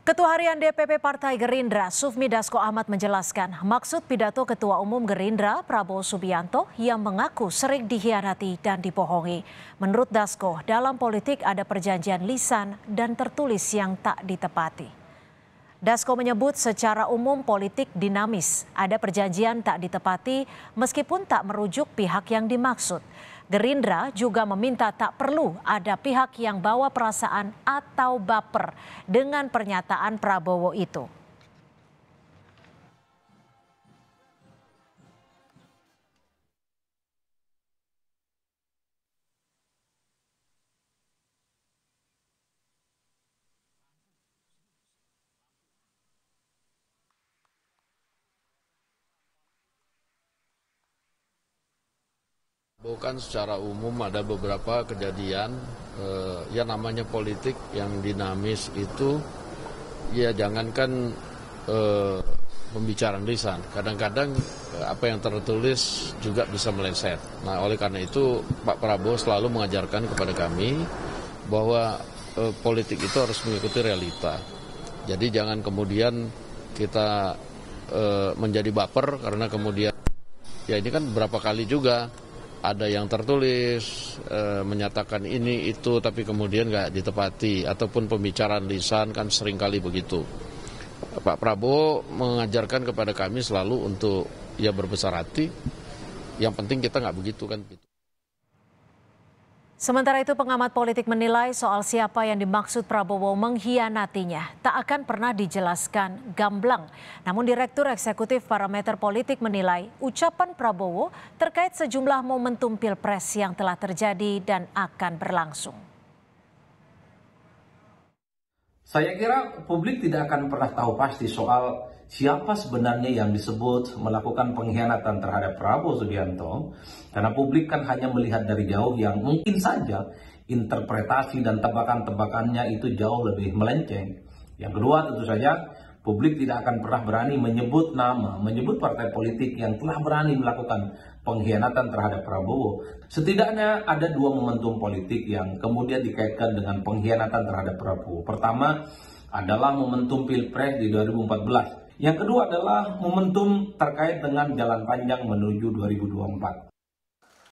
Ketua Harian DPP Partai Gerindra, Sufmi Dasko Ahmad menjelaskan maksud pidato Ketua Umum Gerindra Prabowo Subianto yang mengaku sering dikhianati dan dibohongi. Menurut Dasko, dalam politik ada perjanjian lisan dan tertulis yang tak ditepati. Dasko menyebut secara umum politik dinamis, ada perjanjian tak ditepati meskipun tak merujuk pihak yang dimaksud. Gerindra juga meminta tak perlu ada pihak yang bawa perasaan atau baper dengan pernyataan Prabowo itu. Bukan secara umum ada beberapa kejadian ya namanya politik yang dinamis itu ya jangankan pembicaraan lisan, kadang-kadang apa yang tertulis juga bisa meleset. Nah oleh karena itu Pak Prabowo selalu mengajarkan kepada kami bahwa politik itu harus mengikuti realita. Jadi jangan kemudian kita menjadi baper karena kemudian ya ini kan berapa kali juga ada yang tertulis menyatakan ini itu tapi kemudian nggak ditepati ataupun pembicaraan lisan kan seringkali begitu. Pak Prabowo mengajarkan kepada kami selalu untuk ya berbesar hati. Yang penting kita nggak begitu kan. Sementara itu pengamat politik menilai soal siapa yang dimaksud Prabowo mengkhianatinya tak akan pernah dijelaskan gamblang. Namun Direktur Eksekutif Parameter Politik menilai ucapan Prabowo terkait sejumlah momentum Pilpres yang telah terjadi dan akan berlangsung. Saya kira publik tidak akan pernah tahu pasti soal siapa sebenarnya yang disebut melakukan pengkhianatan terhadap Prabowo Subianto. Karena publik kan hanya melihat dari jauh yang mungkin saja interpretasi dan tebakan-tebakannya itu jauh lebih melenceng. Yang kedua tentu saja publik tidak akan pernah berani menyebut nama, menyebut partai politik yang telah berani melakukan pengkhianatan terhadap Prabowo. Setidaknya ada dua momentum politik yang kemudian dikaitkan dengan pengkhianatan terhadap Prabowo. Pertama adalah momentum Pilpres di 2014. Yang kedua adalah momentum terkait dengan jalan panjang menuju 2024.